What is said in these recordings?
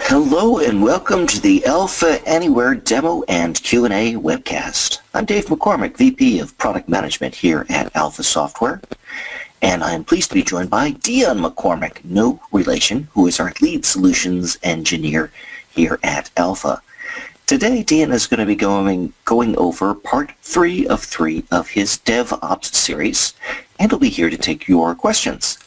Hello and welcome to the Alpha Anywhere Demo and Q&A webcast. I'm Dave McCormick, VP of Product Management here at Alpha Software, and I'm pleased to be joined by Dion McCormick, no relation, who is our Lead Solutions Engineer here at Alpha. Today, Dion is going to be going over part 3 of his DevOps series, and he'll be here to take your questions.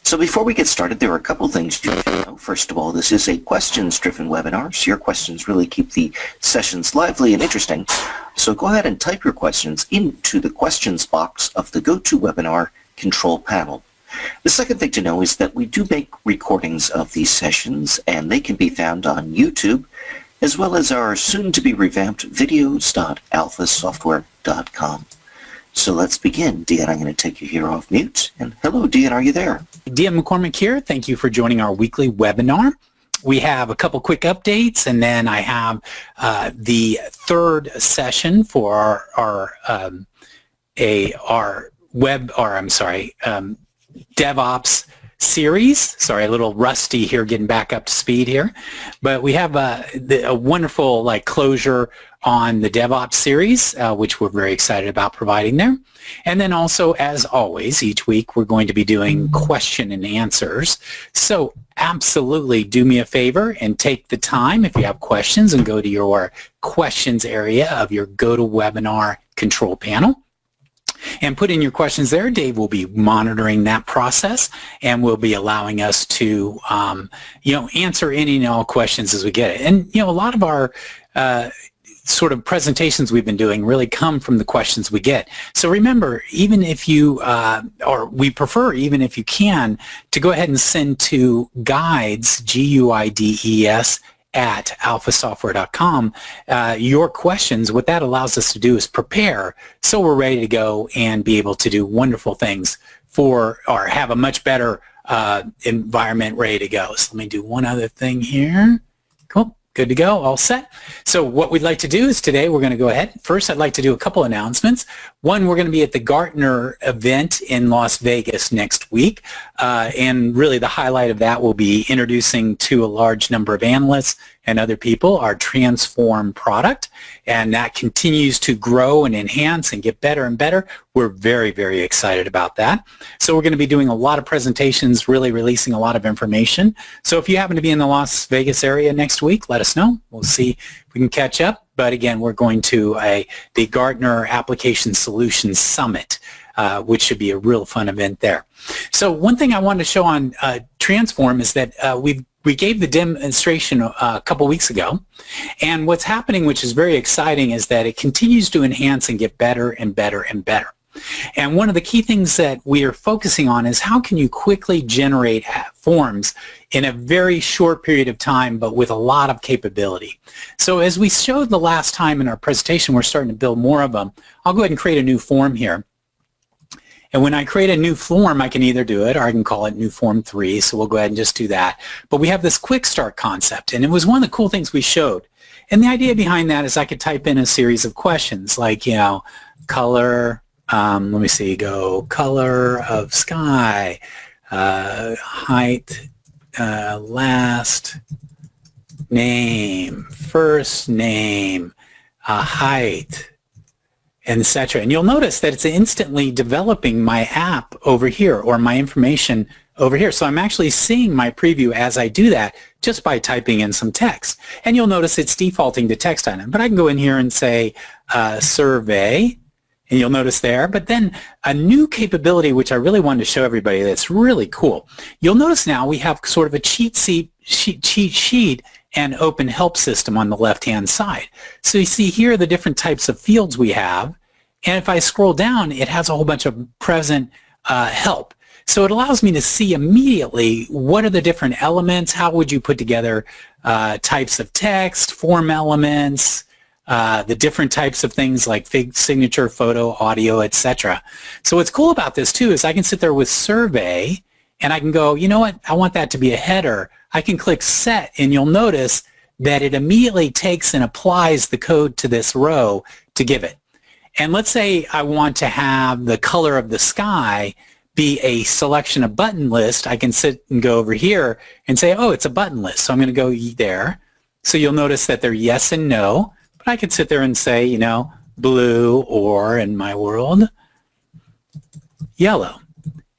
So before we get started, there are a couple things you should know. First of all, this is a questions-driven webinar, so your questions really keep the sessions lively and interesting. So go ahead and type your questions into the questions box of the GoToWebinar control panel. The second thing to know is that we do make recordings of these sessions, and they can be found on YouTube, as well as our soon-to-be revamped videos.alphasoftware.com. So let's begin. Dion, I'm going to take you here off mute. And hello, Dion, are you there? Dion McCormick here. Thank you for joining our weekly webinar. We have a couple quick updates, and then I have the third session for our DevOps series. Sorry, a little rusty here, getting back up to speed here. But we have a wonderful closure on the DevOps series, which we're very excited about providing there. And then also, as always, each week we're going to be doing question and answers. So absolutely do me a favor and take the time if you have questions and go to your questions area of your GoToWebinar control panel and put in your questions there. Dave will be monitoring that process and will be allowing us to answer any and all questions as we get it. And a lot of our sort of presentations we've been doing really come from the questions we get. So remember, even if you, or we prefer even if you can, to go ahead and send to guides, G-U-I-D-E-S, at alphasoftware.com, your questions. What that allows us to do is prepare so we're ready to go and be able to do wonderful things or have a much better environment ready to go. So let me do one other thing here. Cool. Good to go, all set. So what we'd like to do is today we're going to go ahead. First, I'd like to do a couple announcements. One, we're going to be at the Gartner event in Las Vegas next week, and really the highlight of that will be introducing to a large number of analysts and other people our Transform product, and that continues to grow and enhance and get better and better. We're very, very excited about that. So we're going to be doing a lot of presentations, really releasing a lot of information. So if you happen to be in the Las Vegas area next week, let us know. We'll see if we can catch up. But again, we're going to the Gartner Application Solutions Summit, which should be a real fun event there. So one thing I wanted to show on Transform is that we gave the demonstration a couple weeks ago, and what's happening, which is very exciting, is that it continues to enhance and get better and better and better. And one of the key things that we are focusing on is how can you quickly generate forms in a very short period of time, but with a lot of capability. So as we showed the last time in our presentation, we're starting to build more of them. I'll go ahead and create a new form here. And when I create a new form, I can either do it or I can call it new form 3. So we'll go ahead and just do that. But we have this quick start concept, and it was one of the cool things we showed. And the idea behind that is I could type in a series of questions like, color, let me see, go color of sky, height, last name, first name, height, etc. And you'll notice that it's instantly developing my app over here or my information over here. So I'm actually seeing my preview as I do that just by typing in some text. And you'll notice it's defaulting to text item. But I can go in here and say survey, and you'll notice there. But then a new capability which I really wanted to show everybody that's really cool. You'll notice now we have sort of a cheat sheet and open help system on the left-hand side. So you see here the different types of fields we have, and if I scroll down, it has a whole bunch of present help. So it allows me to see immediately what are the different elements, how would you put together types of text, form elements, the different types of things like signature, photo, audio, etc. So what's cool about this too is I can sit there with survey and I can go, you know what, I want that to be a header. I can click set, and you'll notice that it immediately takes and applies the code to this row to give it. And let's say I want to have the color of the sky be a selection of button list, I can sit and go over here and say, oh, it's a button list. So I'm going to go there. So you'll notice that they're yes and no, but I could sit there and say, you know, blue, or in my world, yellow.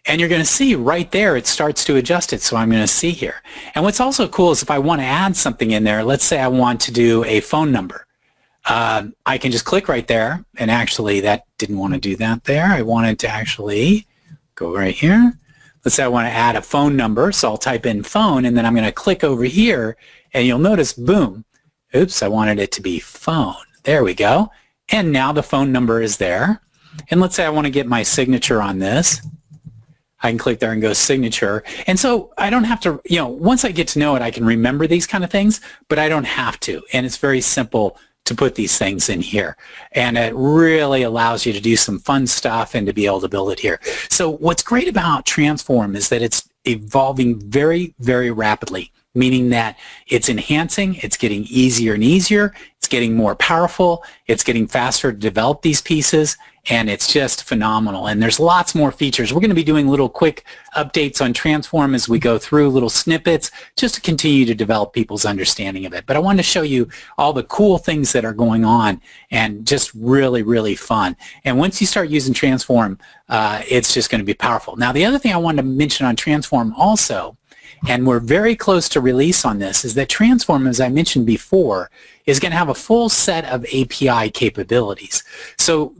And you're going to see right there it starts to adjust it, so I'm going to see here. And what's also cool is if I want to add something in there, let's say I want to do a phone number. I can just click right there, and actually that didn't want to do that there. I wanted to actually go right here. Let's say I want to add a phone number, so I'll type in phone, and then I'm going to click over here, and you'll notice, boom, oops, I wanted it to be phone. There we go. And now the phone number is there. And let's say I want to get my signature on this. I can click there and go signature. And so I don't have to, you know, once I get to know it, I can remember these kind of things, but I don't have to. And it's very simple to put these things in here. And it really allows you to do some fun stuff and to be able to build it here. So what's great about Transform is that it's evolving very, very rapidly, meaning that it's enhancing, it's getting easier and easier, it's getting more powerful, it's getting faster to develop these pieces, and it's just phenomenal. And there's lots more features. We're going to be doing little quick updates on Transform as we go through, little snippets, just to continue to develop people's understanding of it. But I wanted to show you all the cool things that are going on, and just really, really fun. And once you start using Transform, it's just going to be powerful. Now, the other thing I wanted to mention on Transform also, and we're very close to release on this, is that Transform, as I mentioned before, is going to have a full set of API capabilities. So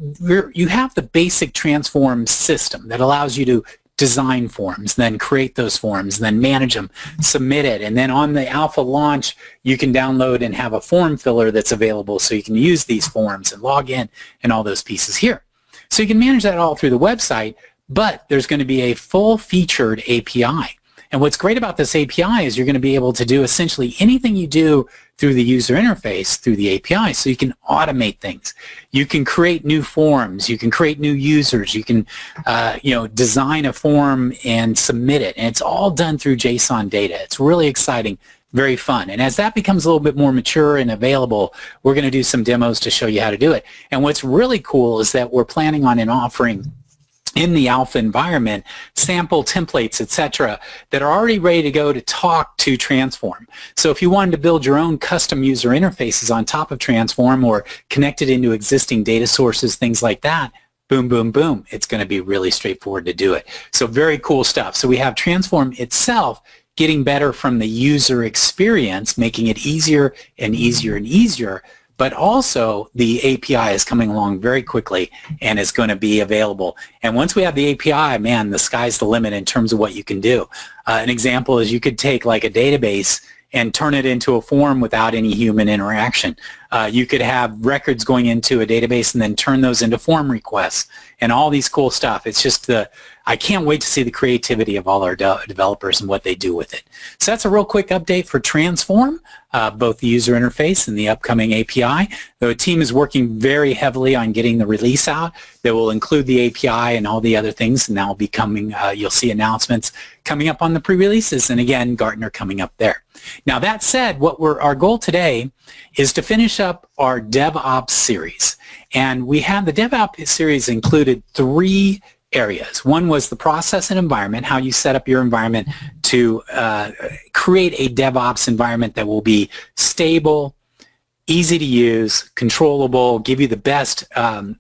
you have the basic Transform system that allows you to design forms, then create those forms, then manage them, submit it, and then on the alpha launch, you can download and have a form filler that's available so you can use these forms and log in and all those pieces here. So you can manage that all through the website, but there's going to be a full-featured API. And what's great about this API is you're going to be able to do essentially anything you do through the user interface through the API, so you can automate things. You can create new forms. You can create new users. You can design a form and submit it. And it's all done through JSON data. It's really exciting, very fun. And as that becomes a little bit more mature and available, we're going to do some demos to show you how to do it. And what's really cool is that we're planning on offering in the alpha environment sample templates, etc., that are already ready to go to talk to Transform. So if you wanted to build your own custom user interfaces on top of Transform or connect it into existing data sources, things like that, boom, boom, boom, it's going to be really straightforward to do it. So very cool stuff. So we have Transform itself getting better from the user experience, making it easier and easier and easier, but also the API is coming along very quickly and is going to be available. And once we have the API, man, the sky's the limit in terms of what you can do. An example is you could take like a database and turn it into a form without any human interaction. You could have records going into a database and then turn those into form requests and all these cool stuff. It's just I can't wait to see the creativity of all our developers and what they do with it. So that's a real quick update for Transform, both the user interface and the upcoming API. The team is working very heavily on getting the release out that will include the API and all the other things, and that will be coming. You'll see announcements coming up on the pre-releases, and again, Gartner coming up there. Now that said, our goal today is to finish up our DevOps series. And we have the DevOps series included 3 areas. One was the process and environment, how you set up your environment to create a DevOps environment that will be stable, easy to use, controllable, give you the best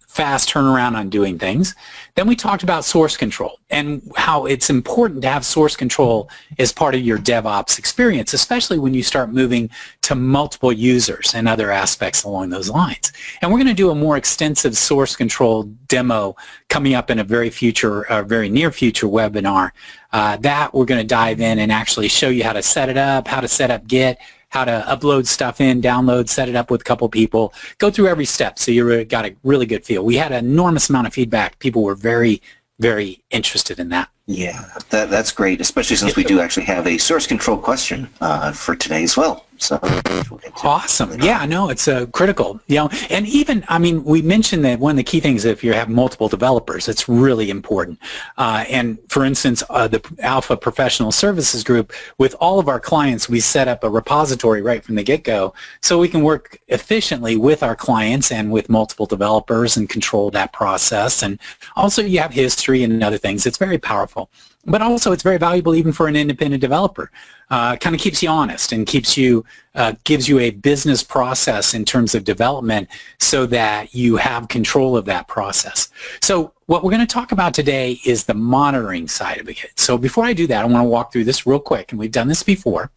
fast turnaround on doing things. Then we talked about source control and how it's important to have source control as part of your DevOps experience, especially when you start moving to multiple users and other aspects along those lines. And we're going to do a more extensive source control demo coming up in a very near future webinar that we're going to dive in and actually show you how to set it up, how to set up Git, how to upload stuff in, download, set it up with a couple people, go through every step so you got a really good feel. We had an enormous amount of feedback. People were very, very interested in that. Yeah, that's great, especially since we do actually have a source control question for today as well. So we'll get to Awesome. Yeah, no, it's critical. And even, I mean, we mentioned that one of the key things, if you have multiple developers, it's really important. And for instance, the Alpha Professional Services Group, with all of our clients, we set up a repository right from the get-go so we can work efficiently with our clients and with multiple developers and control that process. And also you have history and other things. It's very powerful. But also it's very valuable even for an independent developer. Kind of keeps you honest and keeps you, gives you a business process in terms of development so that you have control of that process. So what we're going to talk about today is the monitoring side of it. So before I do that, I want to walk through this real quick, and we've done this before.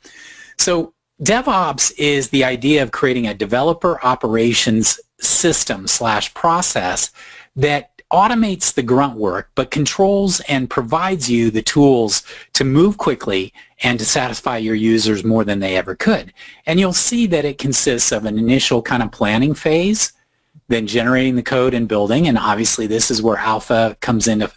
So DevOps is the idea of creating a developer operations system / process that automates the grunt work, but controls and provides you the tools to move quickly and to satisfy your users more than they ever could. And you'll see that it consists of an initial kind of planning phase, then generating the code and building, and obviously this is where Alpha comes into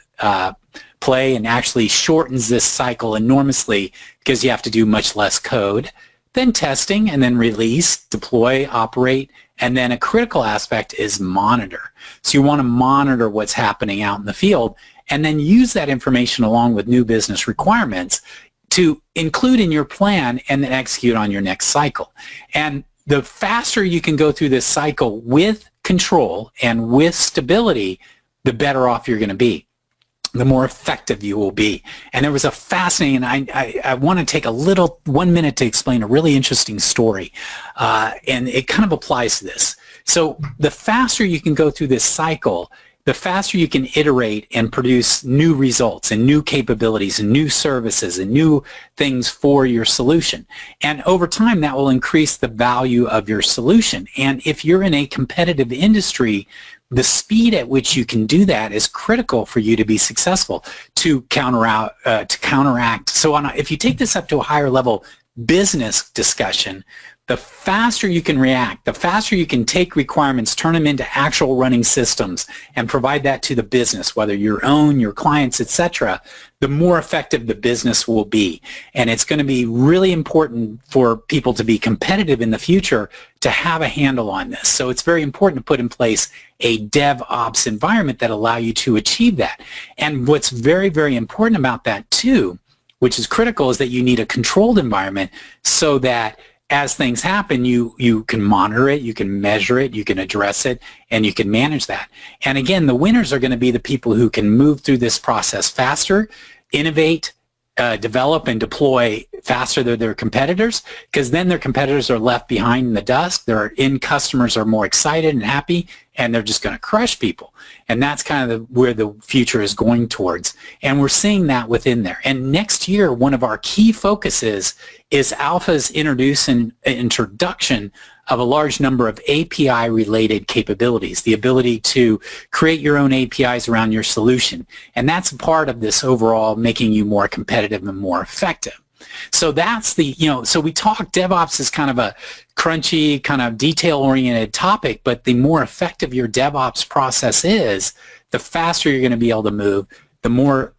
play and actually shortens this cycle enormously because you have to do much less code. Then testing, and then release, deploy, operate, and then a critical aspect is monitor. So you want to monitor what's happening out in the field and then use that information along with new business requirements to include in your plan and then execute on your next cycle. And the faster you can go through this cycle with control and with stability, the better off you're going to be, the more effective you will be. And there was a fascinating, I want to take 1 minute to explain a really interesting story, and it kind of applies to this. So the faster you can go through this cycle, the faster you can iterate and produce new results and new capabilities and new services and new things for your solution. And over time, that will increase the value of your solution. And if you're in a competitive industry, the speed at which you can do that is critical for you to be successful, to counteract. So if you take this up to a higher level business discussion, the faster you can react, the faster you can take requirements, turn them into actual running systems, and provide that to the business, whether your own, your clients, etc., the more effective the business will be. And it's going to be really important for people to be competitive in the future to have a handle on this. So it's very important to put in place a DevOps environment that allow you to achieve that. And what's very, very important about that too, which is critical, is that you need a controlled environment so that as things happen, you can monitor it, you can measure it, you can address it, and you can manage that. And again, the winners are going to be the people who can move through this process faster, innovate, develop, and deploy faster than their competitors, because then their competitors are left behind in the dust. Their end customers are more excited and happy, and they're just going to crush people. And that's kind of where the future is going towards. And we're seeing that within there. And next year, one of our key focuses is Alpha's introduction of a large number of API-related capabilities, the ability to create your own APIs around your solution. And that's part of this overall making you more competitive and more effective. So that's the, so we talk DevOps is kind of a crunchy, kind of detail-oriented topic, but the more effective your DevOps process is, the faster you're going to be able to move, the more,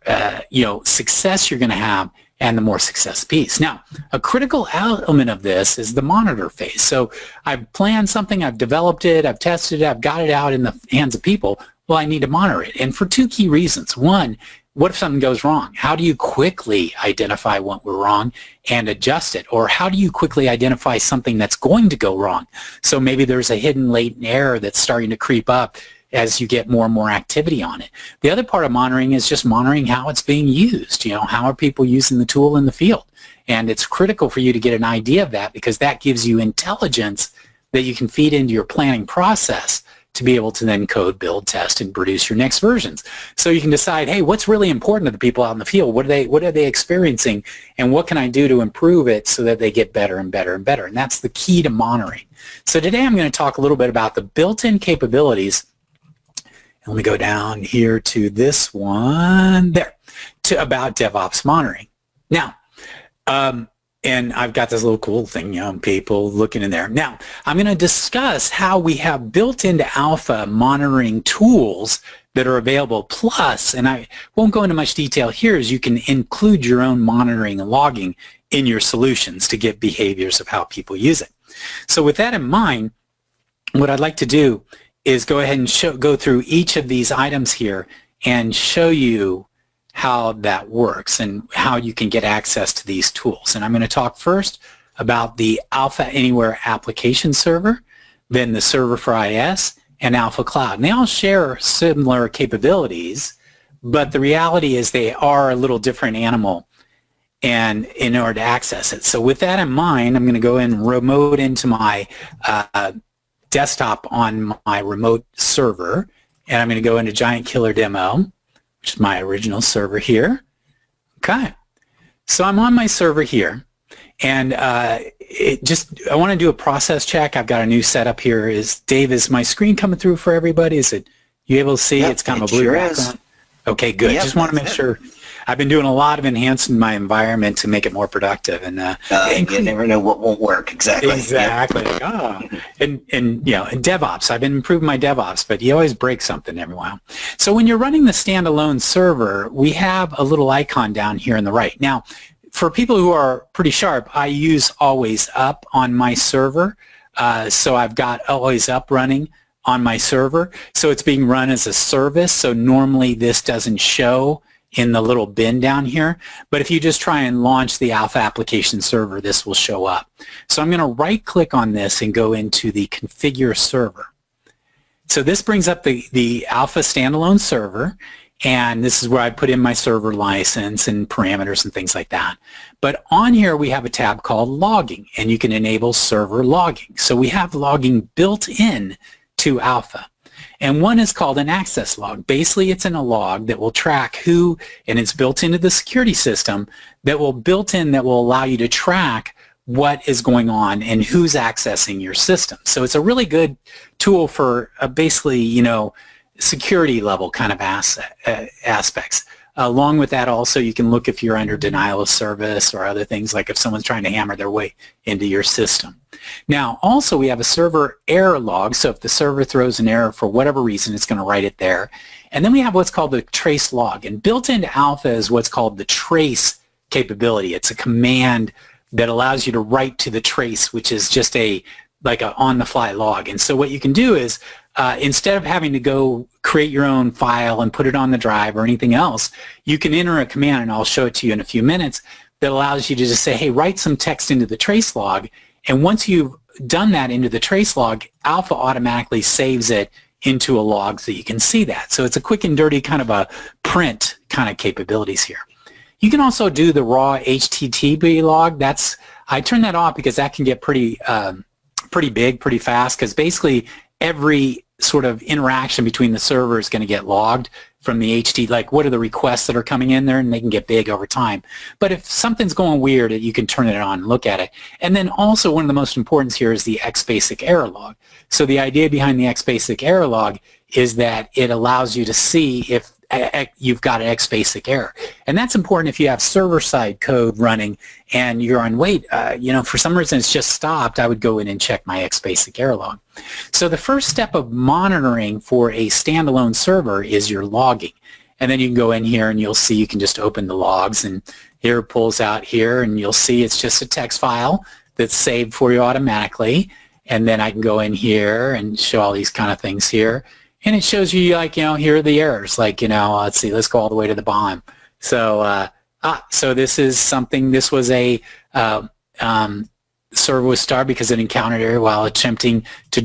success you're going to have, and the more success piece. Now, a critical element of this is the monitor phase. So I've planned something, I've developed it, I've tested it, I've got it out in the hands of people. Well, I need to monitor it. And for two key reasons. One, what if something goes wrong? How do you quickly identify what went wrong and adjust it? Or how do you quickly identify something that's going to go wrong? So maybe there's a hidden latent error that's starting to creep up as you get more and more activity on it. The other part of monitoring is just monitoring how it's being used. How are people using the tool in the field? And it's critical for you to get an idea of that, because that gives you intelligence that you can feed into your planning process to be able to then code, build, test, and produce your next versions. So you can decide, hey, what's really important to the people out in the field? What are they experiencing? And what can I do to improve it so that they get better and better and better? And that's the key to monitoring. So today I'm going to talk a little bit about the built-in capabilities. Let me go down here to this one there, about DevOps monitoring. Now, and I've got this little cool thing, people looking in there. Now, I'm going to discuss how we have built into Alpha monitoring tools that are available. Plus, and I won't go into much detail here, is you can include your own monitoring and logging in your solutions to get behaviors of how people use it. So with that in mind, what I'd like to do is go ahead and go through each of these items here and show you how that works and how you can get access to these tools. And I'm going to talk first about the Alpha Anywhere application server, then the server for IIS, and Alpha Cloud. And they all share similar capabilities, but the reality is they are a little different animal and in order to access it. So with that in mind, I'm going to go and remote into my desktop on my remote server, and I'm going to go into Giant Killer Demo, which is my original server here. Okay, so I'm on my server here, and I want to do a process check. I've got a new setup here. Dave, is my screen coming through for everybody? Is it you able to see? Yep, it's kind of a blue background. Okay, good. Yep, just want to make sure. I've been doing a lot of enhancing my environment to make it more productive, and you never know what won't work exactly. Exactly. Yep. And in DevOps, I've been improving my DevOps, but you always break something every while. So when you're running the standalone server, we have a little icon down here on the right. Now, for people who are pretty sharp, I use Always Up on my server, so I've got Always Up running on my server. So it's being run as a service. So normally this doesn't show in the little bin down here, but if you just try and launch the Alpha application server, this will show up. So I'm going to right click on this and go into the configure server. So this brings up the Alpha standalone server, and this is where I put in my server license and parameters and things like that. But on here we have a tab called logging, and you can enable server logging. So we have logging built in to Alpha. And one is called an access log. Basically, it's in a log that will track who, and it's built into the security system that will allow you to track what is going on and who's accessing your system. So it's a really good tool for basically, security level kind of aspects. Along with that, also, you can look if you're under denial of service or other things, like if someone's trying to hammer their way into your system. Now, also, we have a server error log, so if the server throws an error for whatever reason, it's going to write it there. And then we have what's called the trace log, and built into Alpha is what's called the trace capability. It's a command that allows you to write to the trace, which is just like a on-the-fly log. And so what you can do is, instead of having to go create your own file and put it on the drive or anything else, you can enter a command, and I'll show it to you in a few minutes, that allows you to just say, hey, write some text into the trace log. And once you've done that into the trace log, Alpha automatically saves it into a log so you can see that. So it's a quick and dirty kind of a print kind of capabilities here. You can also do the raw HTTP log. I turn that off because that can get pretty big, pretty fast, because basically every sort of interaction between the server is going to get logged from the HT, like what are the requests that are coming in there, and they can get big over time. But if something's going weird, you can turn it on and look at it. And then also one of the most important here is the XBasic error log. So the idea behind the XBasic error log is that it allows you to see if you've got an XBasic error. And that's important if you have server-side code running and you're on wait, for some reason it's just stopped, I would go in and check my XBasic error log. So the first step of monitoring for a standalone server is your logging. And then you can go in here and you'll see you can just open the logs, and here it pulls out here, and you'll see it's just a text file that's saved for you automatically. And then I can go in here and show all these kind of things here. And it shows you, like, here are the errors. Like, let's see, let's go all the way to the bottom. So, so this is something, this was a server was started because it encountered error while attempting to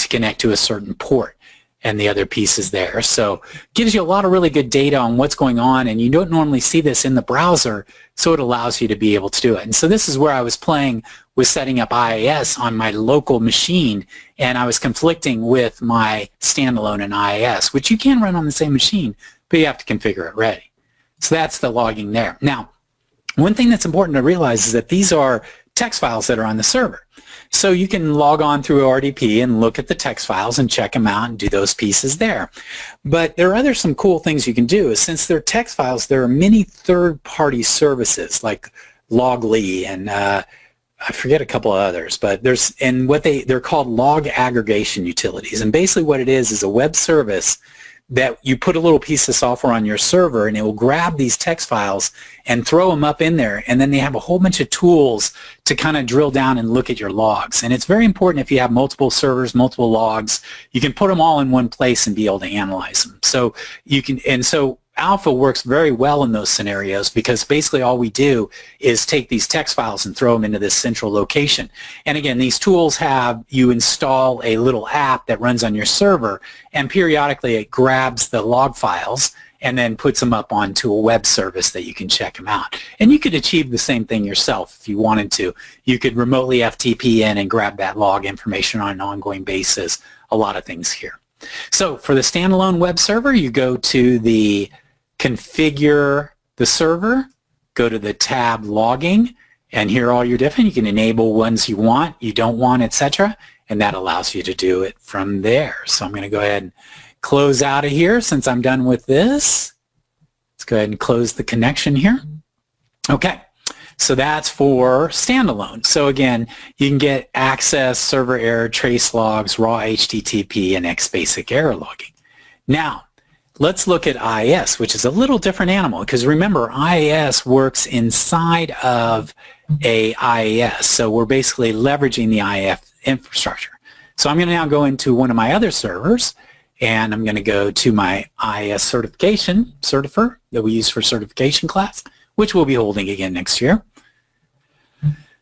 connect to a certain port, and the other pieces there. So gives you a lot of really good data on what's going on, and you don't normally see this in the browser, so it allows you to be able to do it. And so this is where I was playing with setting up IIS on my local machine, and I was conflicting with my standalone in IIS, which you can run on the same machine, but you have to configure it ready. So that's the logging there. Now, one thing that's important to realize is that these are text files that are on the server. So you can log on through RDP and look at the text files and check them out and do those pieces there. But there are some cool things you can do. Since they're text files, there are many third-party services like Logly and I forget a couple of others, but they're called log aggregation utilities. And basically what it is a web service that you put a little piece of software on your server and it will grab these text files and throw them up in there, and then they have a whole bunch of tools to kind of drill down and look at your logs. And it's very important if you have multiple servers, multiple logs, you can put them all in one place and be able to analyze them. So you can, and so Alpha works very well in those scenarios because basically all we do is take these text files and throw them into this central location. And again, these tools have you install a little app that runs on your server, and periodically it grabs the log files and then puts them up onto a web service that you can check them out. And you could achieve the same thing yourself if you wanted to. You could remotely FTP in and grab that log information on an ongoing basis. A lot of things here. So for the standalone web server, you go to the configure the server, go to the tab logging, and here are all your different. You can enable ones you want, you don't want, etc. And that allows you to do it from there. So I'm going to go ahead and close out of here since I'm done with this. Let's go ahead and close the connection here. Okay, so that's for standalone. So again, you can get access, server error, trace logs, raw HTTP, and XBasic error logging. Now, let's look at IIS, which is a little different animal, because remember, IIS works inside of a IIS. So we're basically leveraging the IIS infrastructure. So I'm going to now go into one of my other servers, and I'm going to go to my IIS certification, certifer, that we use for certification class, which we'll be holding again next year.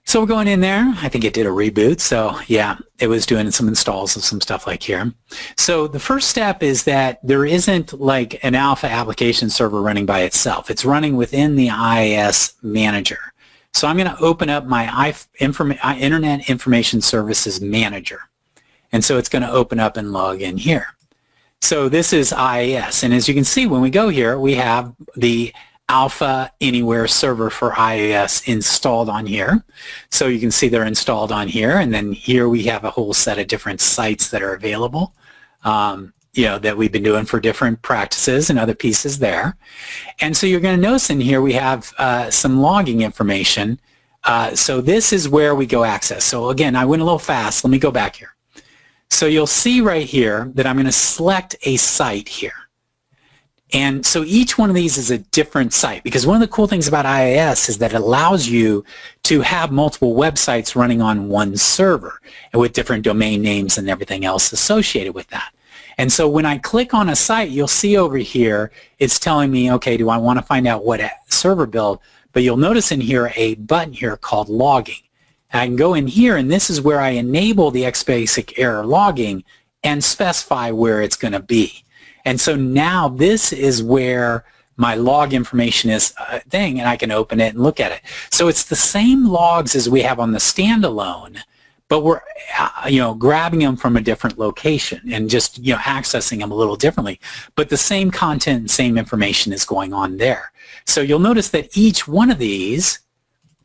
So we're going in there. I think it did a reboot. So yeah, it was doing some installs of some stuff like here. So the first step is that there isn't like an Alpha application server running by itself. It's running within the IIS manager. So I'm going to open up my Internet Information Services Manager. And so it's going to open up and log in here. So this is IIS. And as you can see, when we go here, we have the Alpha Anywhere server for IIS installed on here. So you can see they're installed on here, and then here we have a whole set of different sites that are available, that we've been doing for different practices and other pieces there. And so you're going to notice in here we have some logging information. So this is where we go access. So again, I went a little fast. Let me go back here. So you'll see right here that I'm going to select a site here. And so each one of these is a different site, because one of the cool things about IIS is that it allows you to have multiple websites running on one server and with different domain names and everything else associated with that. And so when I click on a site, you'll see over here it's telling me, okay, do I want to find out what server build? But you'll notice in here a button here called logging. And I can go in here, and this is where I enable the XBasic error logging and specify where it's going to be. And so now this is where my log information is a thing, and I can open it and look at it. So it's the same logs as we have on the standalone, but we're grabbing them from a different location and just accessing them a little differently. But the same content and same information is going on there. So you'll notice that each one of these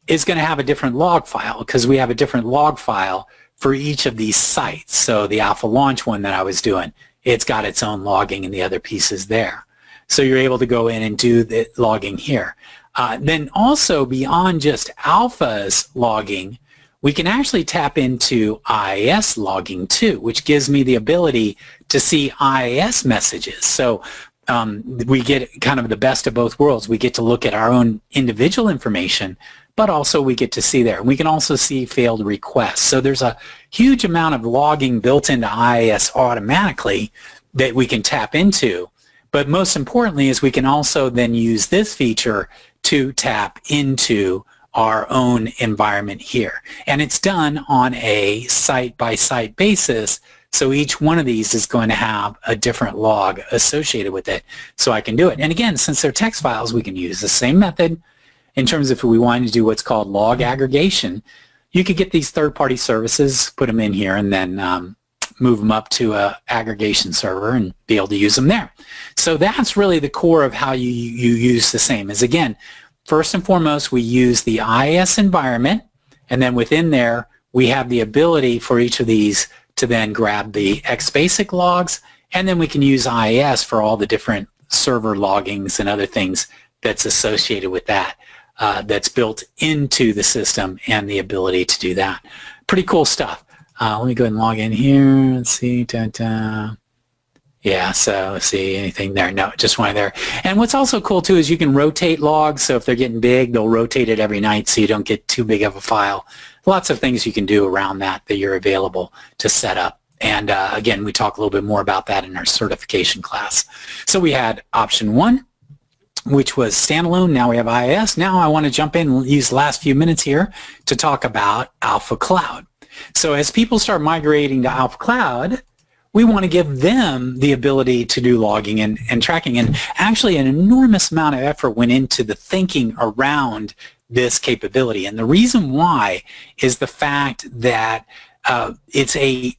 is going to have a different log file, because we have a different log file for each of these sites. So the Alpha Launch one that I was doing, it's got its own logging and the other pieces there. So you're able to go in and do the logging here. Then also beyond just Alpha's logging, we can actually tap into IIS logging too, which gives me the ability to see IIS messages. So we get kind of the best of both worlds. We get to look at our own individual information, but also we get to see there. We can also see failed requests. So there's a huge amount of logging built into IIS automatically that we can tap into. But most importantly is we can also then use this feature to tap into our own environment here. And it's done on a site-by-site basis, so each one of these is going to have a different log associated with it, so I can do it. And again, since they're text files, we can use the same method. In terms of if we wanted to do what's called log aggregation, you could get these third-party services, put them in here, and then move them up to an aggregation server and be able to use them there. So that's really the core of how you use the same. Is again, first and foremost, we use the IIS environment, and then within there, we have the ability for each of these to then grab the XBasic logs, and then we can use IIS for all the different server loggings and other things that's associated with that. That's built into the system and the ability to do that. Pretty cool stuff. Let me go ahead and log in here. Let's see. Yeah, so let's see, anything there? No, just one there. And what's also cool too is you can rotate logs. So if they're getting big, they'll rotate it every night so you don't get too big of a file. Lots of things you can do around that you're available to set up. And again, we talk a little bit more about that in our certification class. So we had option 1, which was standalone. Now we have IIS. Now I want to jump in and use the last few minutes here to talk about Alpha Cloud. So as people start migrating to Alpha Cloud, we want to give them the ability to do logging and tracking. And actually an enormous amount of effort went into the thinking around this capability. And the reason why is the fact that it's a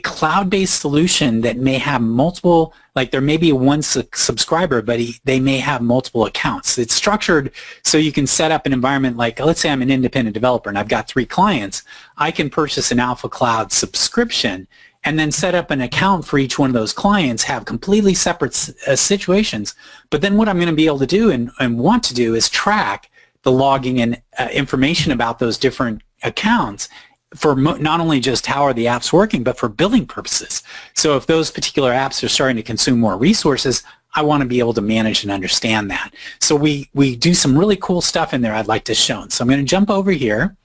cloud-based solution that may have multiple, like there may be one subscriber, but they may have multiple accounts. It's structured so you can set up an environment like, let's say I'm an independent developer and I've got 3 clients. I can purchase an Alpha Cloud subscription and then set up an account for each one of those clients, have completely separate situations. But then what I'm going to be able to do and want to do is track the logging and information about those different accounts for not only just how are the apps working, but for billing purposes. So if those particular apps are starting to consume more resources, I want to be able to manage and understand that. So we do some really cool stuff in there I'd like to show. So I'm going to jump over here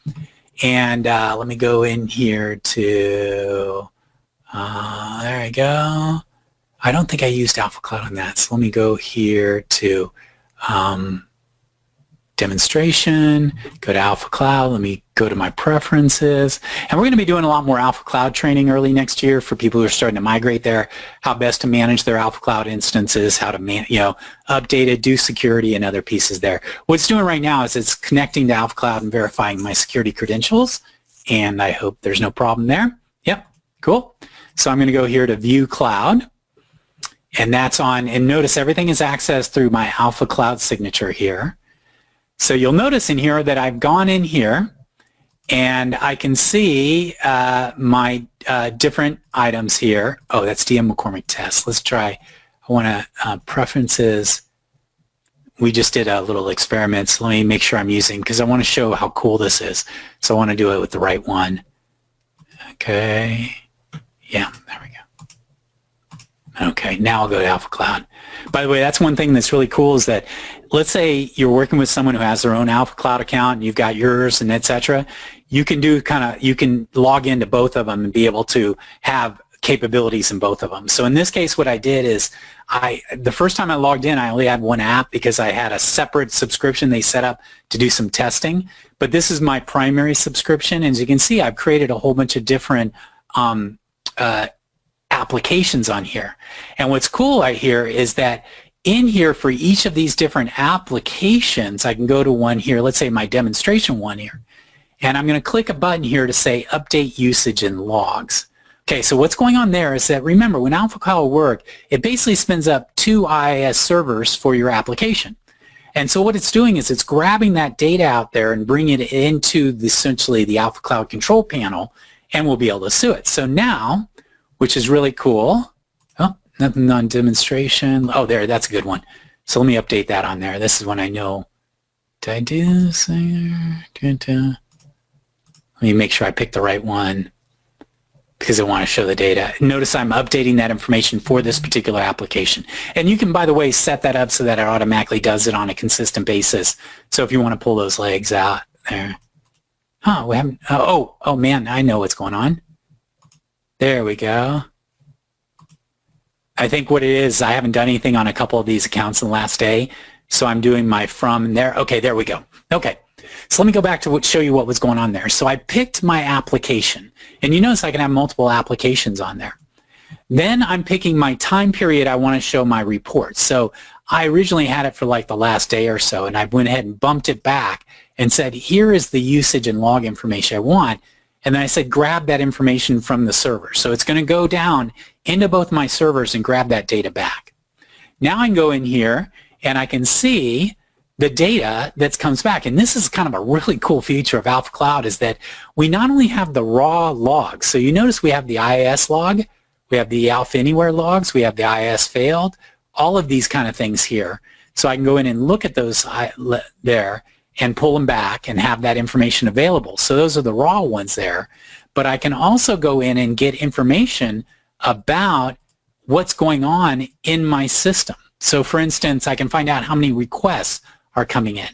and let me go in here to, there we go. I don't think I used Alpha Cloud on that. So let me go here to demonstration, go to Alpha Cloud, let me go to my preferences, and we're going to be doing a lot more Alpha Cloud training early next year for people who are starting to migrate there, how best to manage their Alpha Cloud instances, how to update it, do security and other pieces there. What it's doing right now is it's connecting to Alpha Cloud and verifying my security credentials, and I hope there's no problem there. Yep, cool. So I'm going to go here to View Cloud, and that's on, and notice everything is accessed through my Alpha Cloud signature here. So you'll notice in here that I've gone in here and I can see my different items here. Oh, that's DM McCormick test. Let's try, I want to preferences. We just did a little experiment, so let me make sure I'm using, because I want to show how cool this is. So I want to do it with the right one. Okay, yeah, there we go. Okay, now I'll go to Alpha Cloud. By the way, that's one thing that's really cool is that, let's say you're working with someone who has their own Alpha Cloud account and you've got yours and etc. You can do you can log into both of them and be able to have capabilities in both of them. So in this case, what I did is the first time I logged in, I only had one app because I had a separate subscription they set up to do some testing. But this is my primary subscription. And as you can see, I've created a whole bunch of different applications on here. And what's cool right here is that in here for each of these different applications, I can go to one here, let's say my demonstration one here, and I'm going to click a button here to say update usage and logs. Okay, so what's going on there is that, remember, when Alpha Cloud will work, it basically spins up 2 IIS servers for your application. And so what it's doing is it's grabbing that data out there and bringing it into essentially the Alpha Cloud control panel, and we'll be able to see it. So now, which is really cool. Oh, nothing on demonstration. Oh, there, that's a good one. So let me update that on there. This is when I know. Did I do this? Let me make sure I pick the right one because I want to show the data. Notice I'm updating that information for this particular application. And you can, by the way, set that up so that it automatically does it on a consistent basis. So if you want to pull those legs out there. Oh, we haven't. Oh, man, I know what's going on. There we go. I think what it is, I haven't done anything on a couple of these accounts in the last day, so I'm doing my from there. Okay, there we go. Okay, so let me go back to show you what was going on there. So I picked my application, and you notice I can have multiple applications on there. Then I'm picking my time period I want to show my report. So I originally had it for like the last day or so, and I went ahead and bumped it back and said, here is the usage and log information I want. And then I said, grab that information from the server. So it's going to go down into both my servers and grab that data back. Now I can go in here and I can see the data that comes back. And this is kind of a really cool feature of Alpha Cloud, is that we not only have the raw logs. So you notice we have the IIS log, we have the Alpha Anywhere logs, we have the IIS failed, all of these kind of things here. So I can go in and look at those there and pull them back and have that information available. So those are the raw ones there. But I can also go in and get information about what's going on in my system. So for instance, I can find out how many requests are coming in,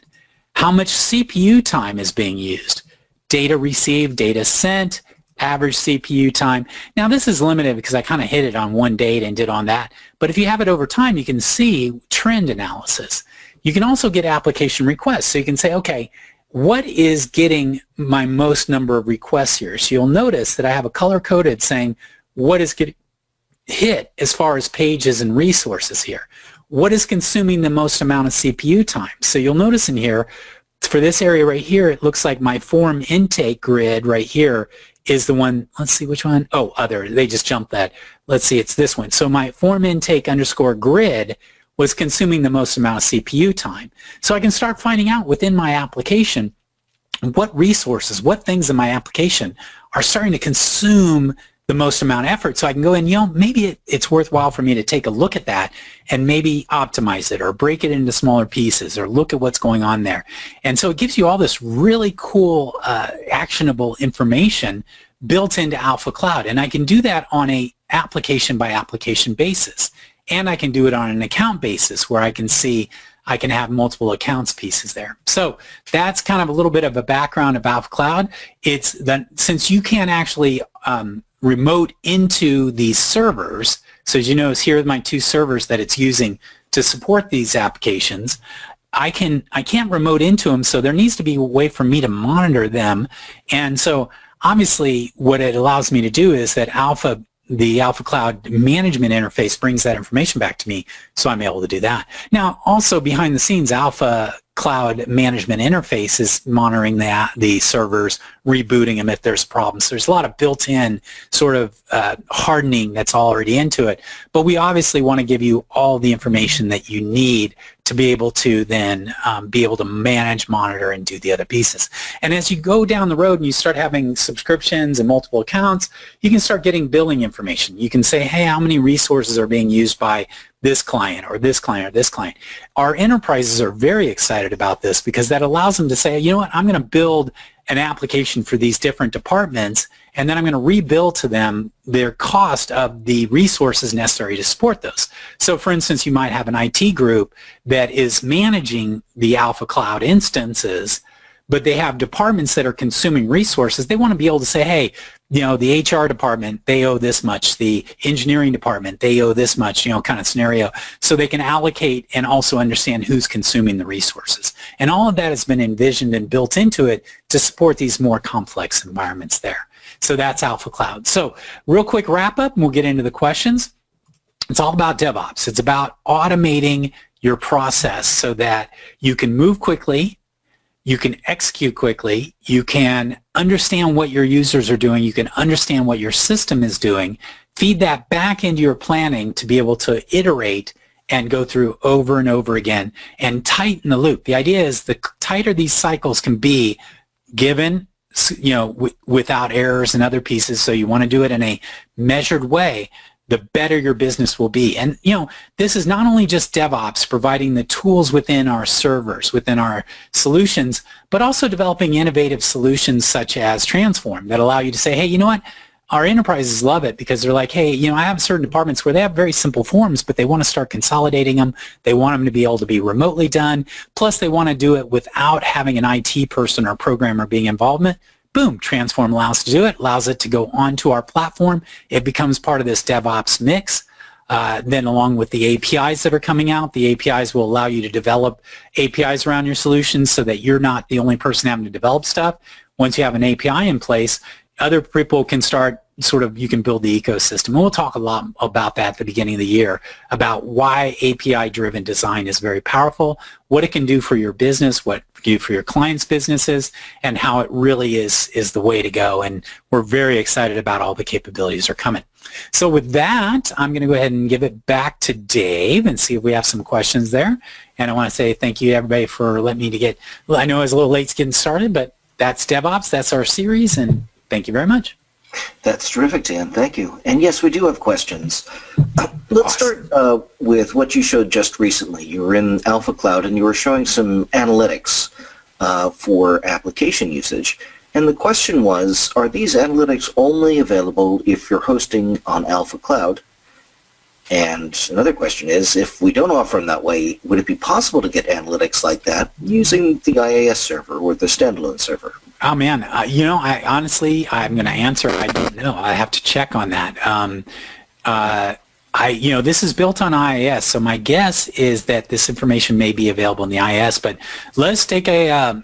how much CPU time is being used, data received, data sent, average CPU time. Now this is limited because I kind of hit it on one date and did on that. But if you have it over time, you can see trend analysis. You can also get application requests. So you can say, okay, what is getting my most number of requests here? So you'll notice that I have a color-coded saying what is getting hit as far as pages and resources here. What is consuming the most amount of CPU time? So you'll notice in here, for this area right here, it looks like my form intake grid right here is the one. Let's see which one. Oh, other. They just jumped that. Let's see, it's this one. So my form intake underscore grid was consuming the most amount of CPU time. So I can start finding out within my application what resources, what things in my application are starting to consume the most amount of effort. So I can go in, maybe it's worthwhile for me to take a look at that and maybe optimize it or break it into smaller pieces or look at what's going on there. And so it gives you all this really cool actionable information built into Alpha Cloud. And I can do that on a application by application basis. And I can do it on an account basis where I can see I can have multiple accounts pieces there. So that's kind of a little bit of a background of Alpha Cloud. It's that since you can't actually remote into these servers, so as you notice here are my two servers that it's using to support these applications, I can't remote into them, so there needs to be a way for me to monitor them. And so obviously what it allows me to do is that the Alpha Cloud management interface brings that information back to me, so I'm able to do that. Now, also behind the scenes, Alpha Cloud management interface is monitoring the servers, rebooting them if there's problems. So there's a lot of built-in sort of hardening that's already into it. But we obviously want to give you all the information that you need to be able to then be able to manage, monitor, and do the other pieces. And as you go down the road and you start having subscriptions and multiple accounts, you can start getting billing information. You can say, hey, how many resources are being used by this client or this client or this client. Our enterprises are very excited about this because that allows them to say, you know what, I'm going to build an application for these different departments, and then I'm going to rebill to them their cost of the resources necessary to support those. So for instance, you might have an IT group that is managing the Alpha Cloud instances, but they have departments that are consuming resources. They want to be able to say, hey, the HR department, they owe this much. The engineering department, they owe this much, kind of scenario. So they can allocate and also understand who's consuming the resources. And all of that has been envisioned and built into it to support these more complex environments there. So that's Alpha Cloud. So real quick wrap up, and we'll get into the questions. It's all about DevOps. It's about automating your process so that you can move quickly, you can execute quickly, you can understand what your users are doing, you can understand what your system is doing, feed that back into your planning to be able to iterate and go through over and over again and tighten the loop. The idea is the tighter these cycles can be given, without errors and other pieces, so you want to do it in a measured way, the better your business will be. And this is not only just DevOps providing the tools within our servers, within our solutions, but also developing innovative solutions such as Transform that allow you to say, hey, you know what? Our enterprises love it because they're like, hey, I have certain departments where they have very simple forms, but they want to start consolidating them. They want them to be able to be remotely done. Plus, they want to do it without having an IT person or programmer being involved. Boom, Transform allows to do it, allows it to go onto our platform. It becomes part of this DevOps mix. Then along with the APIs that are coming out, the APIs will allow you to develop APIs around your solutions so that you're not the only person having to develop stuff. Once you have an API in place, other people can start you can build the ecosystem. And we'll talk a lot about that at the beginning of the year, about why API-driven design is very powerful, what it can do for your business, what it can do for your clients' businesses, and how it really is the way to go. And we're very excited about all the capabilities that are coming. So with that, I'm going to go ahead and give it back to Dave and see if we have some questions there. And I want to say thank you, everybody, for letting me get, I know I was a little late getting started, but that's DevOps, that's our series, and thank you very much. That's terrific, Dan. Thank you. And yes, we do have questions. Let's start with what you showed just recently. You were in Alpha Cloud and you were showing some analytics for application usage. And the question was, are these analytics only available if you're hosting on Alpha Cloud? And another question is, if we don't offer them that way, would it be possible to get analytics like that using the IAS server or the standalone server? Oh man, I'm going to answer. I don't know. I have to check on that. This is built on IIS, so my guess is that this information may be available in the IIS, but let's take a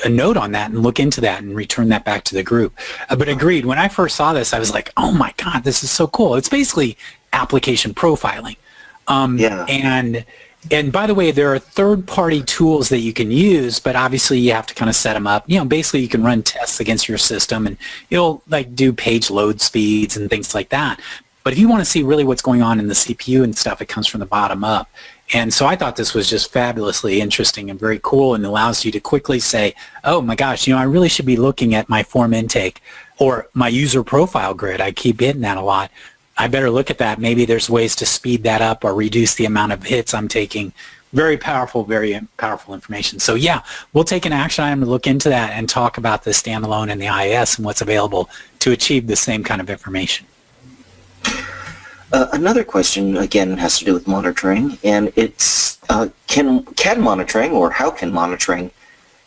note on that and look into that and return that back to the group. But agreed, when I first saw this, I was like, oh my God, this is so cool. It's basically application profiling. And by the way, there are third-party tools that you can use, but obviously you have to kind of set them up. Basically you can run tests against your system, and it'll like do page load speeds and things like that. But if you want to see really what's going on in the CPU and stuff, it comes from the bottom up. And so I thought this was just fabulously interesting and very cool, and allows you to quickly say, oh my gosh, I really should be looking at my form intake or my user profile grid. I keep hitting that a lot. I better look at that. Maybe there's ways to speed that up or reduce the amount of hits I'm taking. Very powerful information. So yeah, we'll take an action item to look into that and talk about the standalone and the IIS and what's available to achieve the same kind of information. Another question, again, has to do with monitoring, and it's can monitoring, or how can monitoring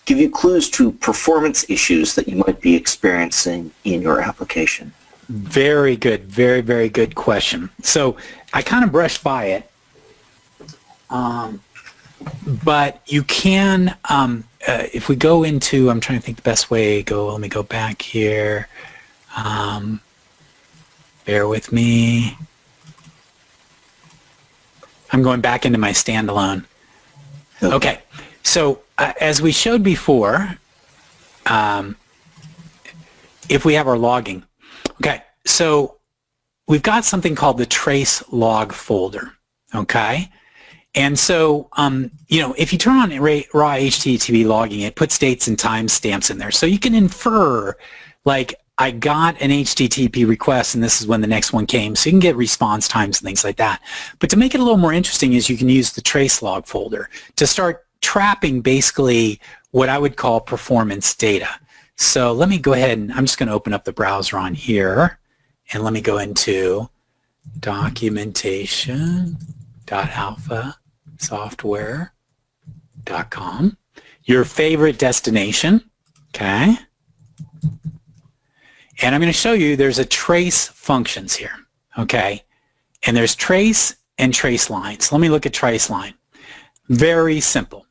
give you clues to performance issues that you might be experiencing in your application? Very good. Very, very good question. So I kind of brushed by it, but you can, if we go into, I'm trying to think the best way, let me go back here. Bear with me. I'm going back into my standalone. Okay, so as we showed before, if we have our logging, okay, so we've got something called the trace log folder, okay? And so, if you turn on raw HTTP logging, it puts dates and timestamps in there. So you can infer, like, I got an HTTP request and this is when the next one came. So you can get response times and things like that. But to make it a little more interesting is you can use the trace log folder to start trapping basically what I would call performance data. So let me go ahead and I'm just going to open up the browser on here, and let me go into documentation.alphasoftware.com, your favorite destination, okay? And I'm going to show you there's a trace functions here, okay? And there's trace and trace lines. Let me look at trace line. Very simple.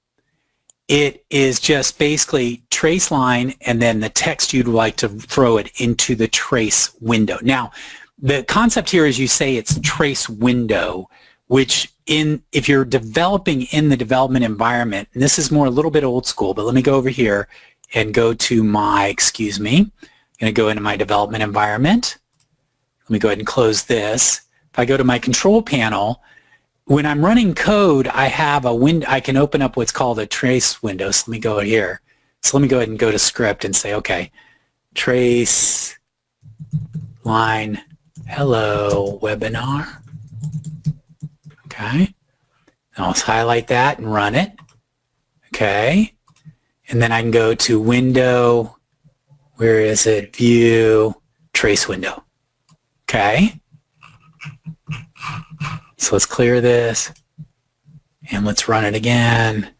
It is just basically trace line and then the text you'd like to throw it into the trace window. Now, the concept here is you say it's trace window, which if you're developing in the development environment, and this is more a little bit old school, but let me go over here and go to my, I'm going to go into my development environment. Let me go ahead and close this. If I go to my control panel, when I'm running code, I have a window. I can open up what's called a trace window. So let me go here. So let me go ahead and go to script and say, okay, trace line hello webinar. Okay. And I'll highlight that and run it. Okay. And then I can go to window. Where is it? View, trace window. Okay. So let's clear this and let's run it again.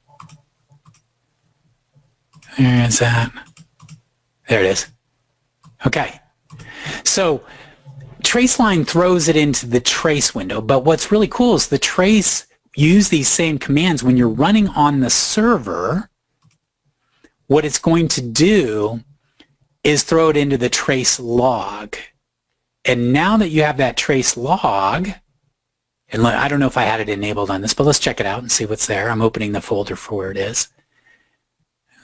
Where is that? There it is. Okay. So trace line throws it into the trace window, but what's really cool is the trace use these same commands when you're running on the server. What it's going to do is throw it into the trace log. And now that you have that trace log, and I don't know if I had it enabled on this, but let's check it out and see what's there. I'm opening the folder for where it is.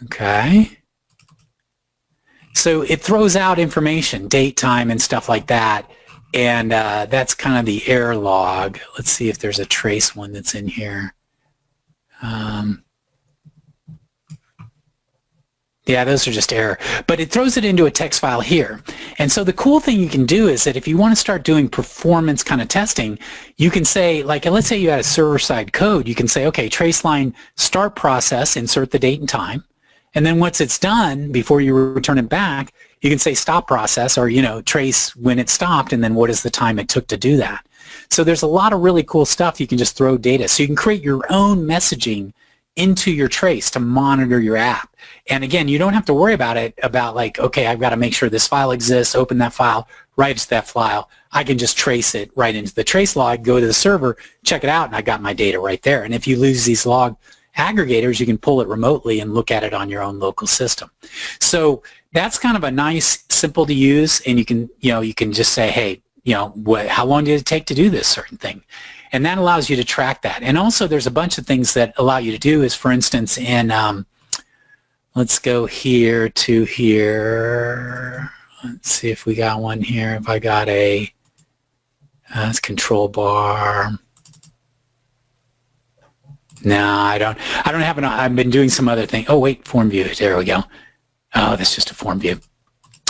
Okay. So it throws out information, date, time, and stuff like that. And that's kind of the error log. Let's see if there's a trace one that's in here. Yeah, those are just error. But it throws it into a text file here. And so the cool thing you can do is that if you want to start doing performance kind of testing, you can say, like, let's say you had a server-side code, you can say, okay, trace line start process, insert the date and time. And then once it's done, before you return it back, you can say stop process, or, trace when it stopped, and then what is the time it took to do that. So there's a lot of really cool stuff. You can just throw data. So you can create your own messaging into your trace to monitor your app. And again, you don't have to worry about it, about like, okay, I've got to make sure this file exists, open that file, write to that file. I can just trace it right into the trace log, go to the server, check it out, and I got my data right there. And if you lose these log aggregators, you can pull it remotely and look at it on your own local system. So that's kind of a nice, simple to use, and you can just say, hey, how long did it take to do this certain thing? And that allows you to track that. And also there's a bunch of things that allow you to do is, for instance, in, let's go here to here. Let's see if we got one here. If I got a it's control bar. No, I don't have an, I've been doing some other thing. Oh, wait, form view. There we go. Oh, that's just a form view.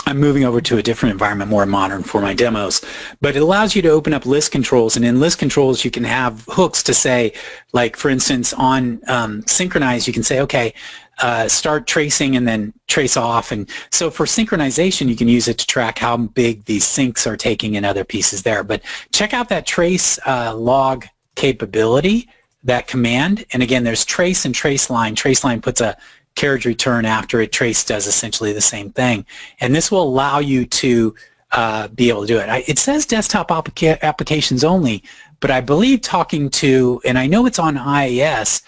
I'm moving over to a different environment, more modern for my demos, but it allows you to open up list controls, and in list controls you can have hooks to say, like for instance on synchronize, you can say, okay, start tracing and then trace off. And so for synchronization, you can use it to track how big these syncs are taking in other pieces there. But check out that trace log capability, that command. And again, there's trace and trace line. Trace line puts a carriage return after it. Trace does essentially the same thing. And this will allow you to be able to do it. It says desktop applications only, but I believe talking to, and I know it's on IIS,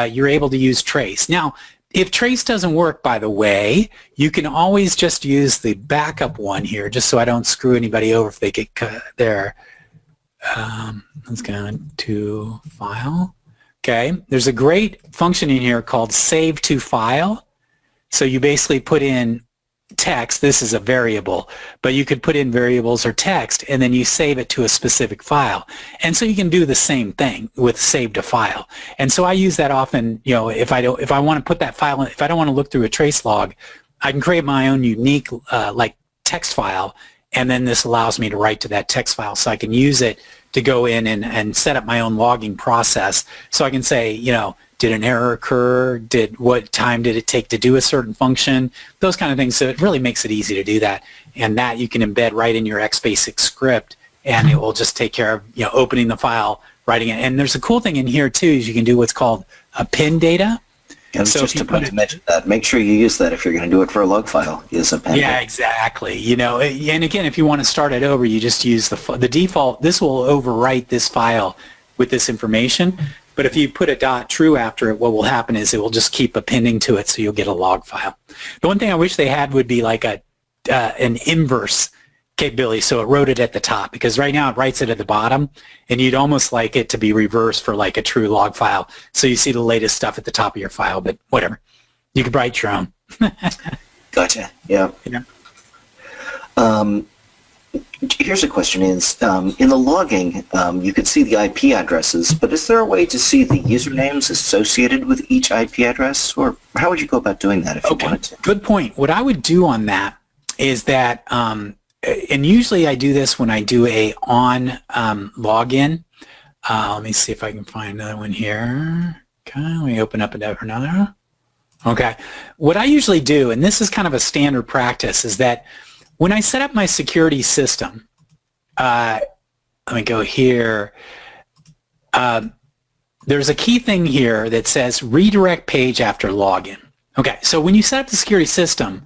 you're able to use trace. Now, if trace doesn't work, by the way, you can always just use the backup one here, just so I don't screw anybody over if they get there. Let's go to file. Okay, there's a great function in here called save to file. So you basically put in text. This is a variable, but you could put in variables or text, and then you save it to a specific file. And so you can do the same thing with save to file. And so I use that often. If I want to put that file in, if I don't want to look through a trace log, I can create my own unique like text file, and then this allows me to write to that text file, so I can use it to go in and set up my own logging process. So I can say, did an error occur? What time did it take to do a certain function? Those kind of things. So it really makes it easy to do that. And that you can embed right in your XBasic script, and it will just take care of opening the file, writing it. And there's a cool thing in here too, is you can do what's called append data. I was just about to mention that. Make sure you use that if you're going to do it for a log file. Use append. Yeah, exactly. And again, if you want to start it over, you just use the default. This will overwrite this file with this information. But if you put a .true after it, what will happen is it will just keep appending to it, so you'll get a log file. The one thing I wish they had would be like an inverse capability, so it wrote it at the top, because right now it writes it at the bottom, and you'd almost like it to be reversed for like a true log file, so you see the latest stuff at the top of your file. But whatever, you can write your own. Gotcha. Yeah. Here's a question: is in the logging, you could see the IP addresses, but is there a way to see the usernames associated with each IP address, or how would you go about doing that if you wanted to? Good point. What I would do on that is that and usually I do this when I do a on login. Let me see if I can find another one here. Okay, let me open up another. Okay, what I usually do, and this is kind of a standard practice, is that when I set up my security system, let me go here. There's a key thing here that says redirect page after login. Okay, so when you set up the security system,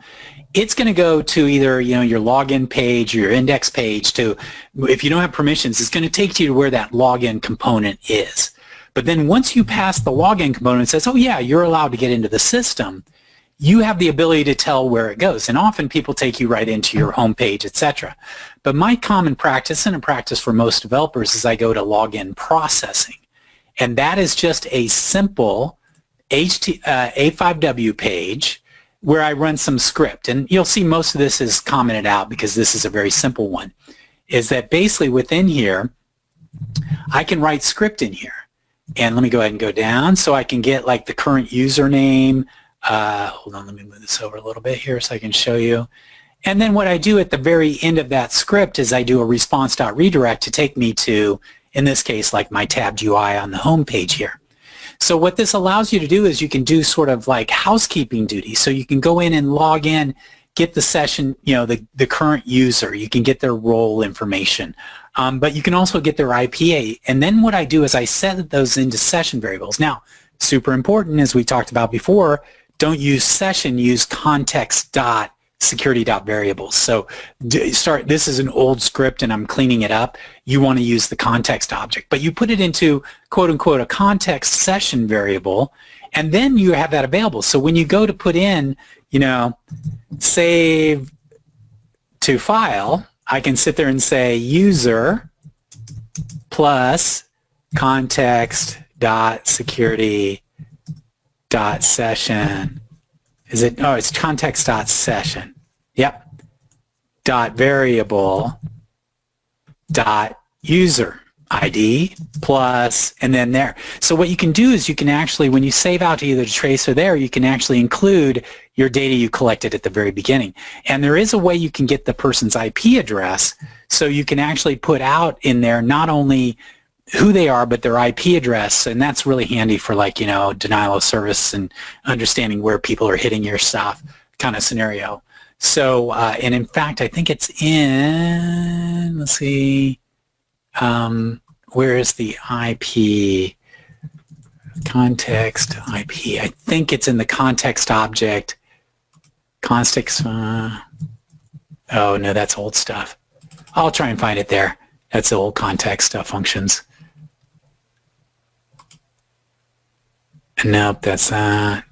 it's going to go to either your login page or your index page. To, if you don't have permissions, it's going to take you to where that login component is. But then once you pass the login component, it says, oh yeah, you're allowed to get into the system. You have the ability to tell where it goes, and often people take you right into your home page, etc. But my common practice, and a practice for most developers, is I go to login processing, and that is just a simple A5W page where I run some script. And you'll see most of this is commented out because this is a very simple one, is that basically within here, I can write script in here. And let me go ahead and go down so I can get like the current username. Hold on, let me move this over a little bit here so I can show you. And then what I do at the very end of that script is I do a response.redirect to take me to, in this case, like my tabbed UI on the home page here. So what this allows you to do is you can do sort of like housekeeping duties. So you can go in and log in get the session, the current user. You can get their role information. But you can also get their IPA. And then what I do is I set those into session variables. Now, super important, as we talked about before, don't use session, use context.security.variables. So this is an old script and I'm cleaning it up. You want to use the context object, but you put it into quote unquote a context session variable, and then you have that available. So when you go to put in, save to file, I can sit there and say user plus context.security.session. Is it? Oh, it's context.session. Yep. .variable .user ID plus, and then there. So what you can do is you can actually, when you save out to either trace or there, you can actually include your data you collected at the very beginning. And there is a way you can get the person's IP address, so you can actually put out in there not only who they are, but their IP address, and that's really handy for denial of service and understanding where people are hitting your stuff kind of scenario. So, and in fact, I think it's in, let's see, where is the IP? Context IP. I think it's in the context object. Context, oh no, that's old stuff. I'll try and find it there. That's the old context functions. Nope, that's I'll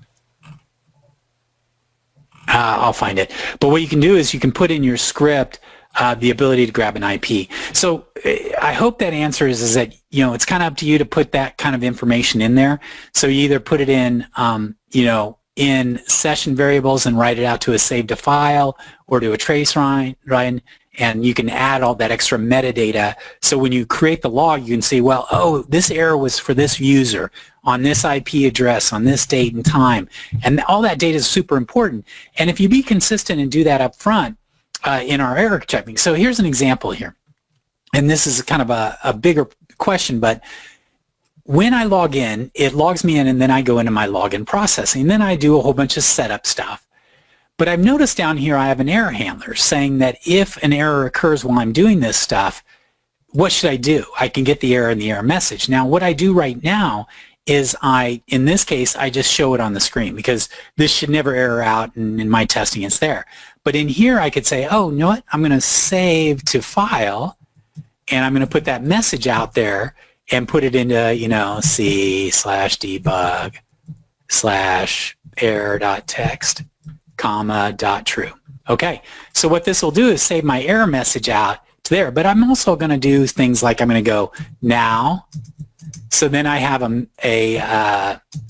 find it. But what you can do is you can put in your script the ability to grab an IP. So I hope that answers is that, it's kind of up to you to put that kind of information in there. So you either put it in, in session variables and write it out to a save to file or to a trace run, and you can add all that extra metadata. So when you create the log, you can see, well, oh, this error was for this user on this IP address on this date and time. And all that data is super important. And if you be consistent and do that up front, in our error checking. So here's an example here. And this is kind of a bigger question, but when I log in, it logs me in and then I go into my login processing. Then I do a whole bunch of setup stuff. But I've noticed down here I have an error handler saying that if an error occurs while I'm doing this stuff, what should I do? I can get the error in the error message. Now what I do right now is in this case, I just show it on the screen because this should never error out, and in my testing it's there. But in here I could say, oh, you know what? I'm going to save to file, and I'm going to put that message out there and put it into, c/debug/error.text, .true. Okay, so what this will do is save my error message out to there, but I'm also going to do things like I'm going to go now. So then I have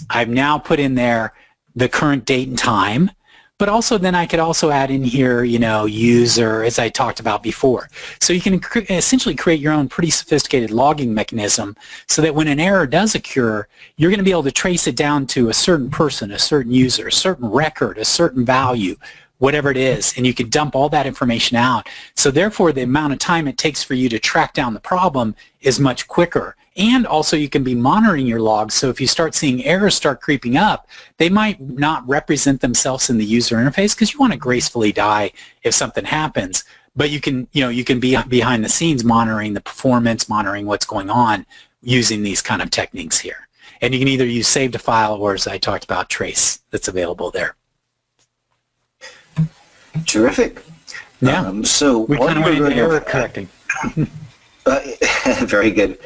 I've now put in there the current date and time, but also then I could also add in here, user, as I talked about before. So you can essentially create your own pretty sophisticated logging mechanism so that when an error does occur, you're going to be able to trace it down to a certain person, a certain user, a certain record, a certain value, whatever it is, and you can dump all that information out. So therefore, the amount of time it takes for you to track down the problem is much quicker. And also you can be monitoring your logs, so if you start seeing errors start creeping up, they might not represent themselves in the user interface because you want to gracefully die if something happens. But you can be behind the scenes monitoring the performance, monitoring what's going on using these kind of techniques here. And you can either use save to file or, as I talked about, trace that's available there. Terrific. Yeah. So we kind of went into error correcting. Very good.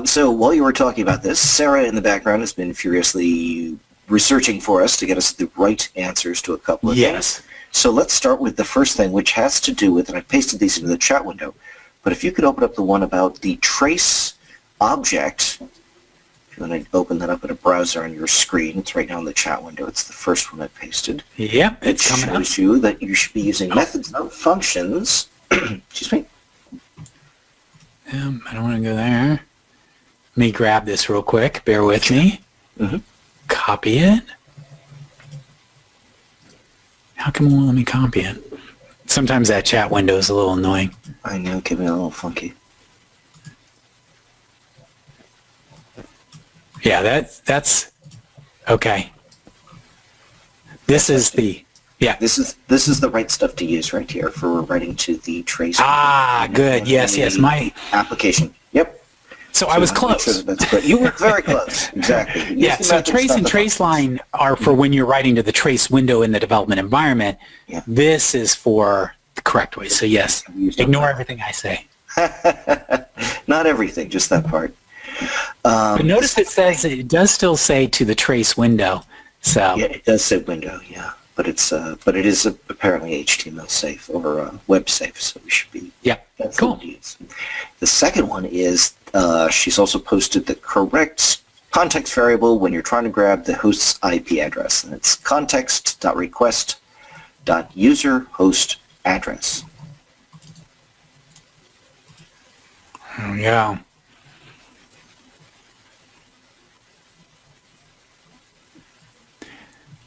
So while you were talking about this, Sarah in the background has been furiously researching for us to get us the right answers to a couple of things. So let's start with the first thing, which has to do with, and I pasted these into the chat window, but if you could open up the one about the trace object. If you want to open that up in a browser on your screen, it's right now in the chat window. It's the first one I pasted. Yep, it's coming up. It shows you that you should be using methods, not functions. Excuse me. I don't want to go there. Let me grab this real quick. Bear with me. Mm-hmm. Copy it. How come it won't let me copy it? Sometimes that chat window is a little annoying. I know, it can be a little funky. Yeah, that's okay. This is the Yeah. This is the right stuff to use right here for writing to the trace. Good. Yes. My application. Yep. So I was close. Sure that's good. You were very close. Exactly. Yeah. So trace and trace line are for when you're writing to the trace window in the development environment. Yeah. This is for the correct way. So yes, ignore everything I say. Not everything, just that part. But notice it does still say to the trace window. So yeah, it does say window. Yeah. But it is apparently HTML safe or web safe, so we should be. Yeah, cool. The second one is she's also posted the correct context variable when you're trying to grab the host's IP address, and it's context.request.user-host-address. There we go.